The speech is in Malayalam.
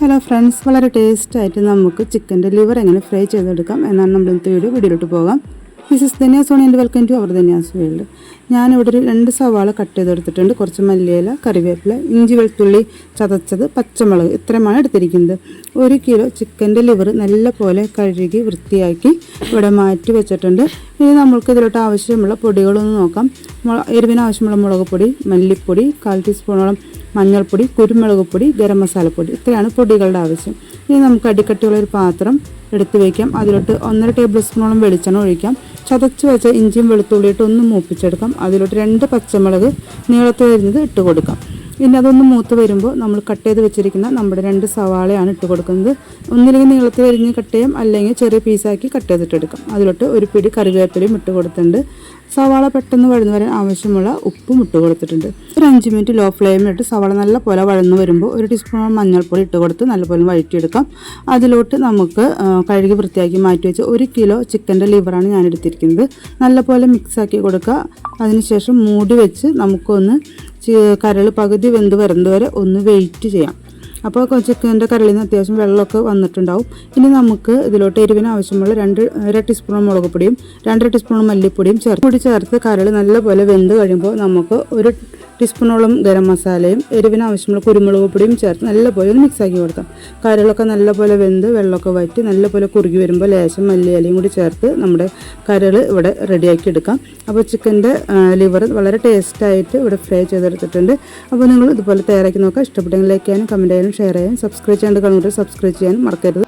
ഹലോ ഫ്രണ്ട്സ്, വളരെ ടേസ്റ്റായിട്ട് നമുക്ക് ചിക്കൻ്റെ ലിവർ എങ്ങനെ ഫ്രൈ ചെയ്തെടുക്കാം എന്നാണ് നമ്മൾ ഇന്നത്തെ വീഡിയോയിലോട്ട് പോകാം. This is Dhanya's own and welcome to our Dhanya's world. ഞാനിവിടെ ഒരു 2 സവാള കട്ട് ചെയ്തെടുത്തിട്ടുണ്ട്. കുറച്ച് മല്ലിയില, കറിവേപ്പില, ഇഞ്ചി വെളുത്തുള്ളി ചതച്ചത്, പച്ചമുളക് ഇത്രയുമാണ് എടുത്തിരിക്കുന്നത്. 1 കിലോ ചിക്കൻ്റെ ലിവർ നല്ല പോലെ കഴുകി വൃത്തിയാക്കി ഇവിടെ മാറ്റി വെച്ചിട്ടുണ്ട്. ഇനി നമ്മൾക്ക് ഇതിലോട്ട് ആവശ്യമുള്ള പൊടികളൊന്ന് നോക്കാം. എരിവിന് ആവശ്യമുള്ള മുളക് പൊടി, മല്ലിപ്പൊടി, 1/4 ടീസ്പൂണോളം മഞ്ഞൾപ്പൊടി, കുരുമുളക് പൊടി, ഗരം മസാലപ്പൊടി ഇത്രയാണ് പൊടികളുടെ ആവശ്യം. ഇനി നമുക്ക് അടിക്കട്ടിയുള്ളൊരു പാത്രം എടുത്ത് വയ്ക്കാം. അതിലോട്ട് 1.5 ടേബിൾ സ്പൂണോളം വെളിച്ചെണ്ണ ഒഴിക്കാം. ചതച്ച് വെച്ച ഇഞ്ചിയും വെളുത്തുള്ളിയിട്ട് ഒന്ന് മൂപ്പിച്ചെടുക്കാം. അതിലോട്ട് 2 പച്ചമുളക് നീളത്തിൽ അരിഞ്ഞത് ഇട്ട് കൊടുക്കാം. ഇനി അതൊന്ന് മൂത്ത് വരുമ്പോൾ നമ്മൾ കട്ട് ചെയ്ത് വെച്ചിരിക്കുന്ന നമ്മുടെ 2 സവാളയാണ് ഇട്ട് കൊടുക്കുന്നത്. ഒന്നില്ലെങ്കിൽ നീളത്തിൽ അരിഞ്ഞ് കട്ട് ചെയ്യാം, അല്ലെങ്കിൽ ചെറിയ പീസാക്കി കട്ട് ചെയ്തിട്ടെടുക്കാം. അതിലോട്ട് ഒരു പിടി കറിവേപ്പിലയും ഇട്ട് കൊടുത്തിട്ടുണ്ട്. സവാള പെട്ടെന്ന് വഴന്നു വരാൻ ആവശ്യമുള്ള ഉപ്പും ഇട്ട് കൊടുത്തിട്ടുണ്ട്. ഒരു 5 മിനിറ്റ് ലോ ഫ്ലെയിമിലിട്ട് സവാള നല്ല പോലെ വഴന്നു വരുമ്പോൾ 1 ടീസ്പൂൺ മഞ്ഞൾപ്പൊടി ഇട്ട് കൊടുത്ത് നല്ലപോലെ വഴറ്റിയെടുക്കാം. അതിലോട്ട് നമുക്ക് കഴുകി വൃത്തിയാക്കി മാറ്റി വെച്ച് 1 കിലോ ചിക്കൻ്റെ ലിവറാണ് ഞാൻ എടുത്തിരിക്കുന്നത്. നല്ലപോലെ മിക്സാക്കി കൊടുക്കുക. അതിനുശേഷം മൂടി വെച്ച് നമുക്കൊന്ന് കരൾ പകുതി വെന്ത് വരുന്നതുവരെ ഒന്ന് വെയിറ്റ് ചെയ്യാം. അപ്പോൾ ചിക്കൻ്റെ കരളിൽ നിന്ന് അത്യാവശ്യം വെള്ളമൊക്കെ വന്നിട്ടുണ്ടാവും. ഇനി നമുക്ക് ഇതിലോട്ട് എരിവിന് ആവശ്യമുള്ള 2 ടീസ്പൂൺ മുളക് പൊടിയും 2 ടീസ്പൂൺ മല്ലിപ്പൊടിയും ചേർത്ത് കരൾ നല്ലപോലെ വെന്ത് കഴിയുമ്പോൾ നമുക്ക് 1 ടീസ്പൂണോളം ഗരം മസാലയും എരിവിന് ആവശ്യമുള്ള കുരുമുളക് പൊടിയും ചേർത്ത് നല്ലപോലെ ഒന്ന് മിക്സാക്കി കൊടുക്കാം. കരളൊക്കെ നല്ലപോലെ വെന്ത് വെള്ളമൊക്കെ വറ്റി നല്ലപോലെ കുറുകി വരുമ്പോൾ ലേശം മല്ലിയിലയും കൂടി ചേർത്ത് നമ്മുടെ കരൾ ഇവിടെ റെഡിയാക്കി എടുക്കാം. അപ്പോൾ ചിക്കൻ്റെ ലിവർ വളരെ ടേസ്റ്റായിട്ട് ഇവിടെ ഫ്രൈ ചെയ്തെടുത്തിട്ടുണ്ട്. അപ്പോൾ നിങ്ങൾ ഇതുപോലെ തയ്യാറാക്കി നോക്കുക. ഇഷ്ടപ്പെട്ടെങ്കിൽ ലൈക്ക് ചെയ്യാനും കമൻറ്റ് ചെയ്യാനും ഷെയർ ചെയ്യാനും സബ്സ്ക്രൈബ് ചെയ്യാണ്ട് കാണുന്നത് സബ്സ്ക്രൈബ് ചെയ്യാനും മറക്കരുത്.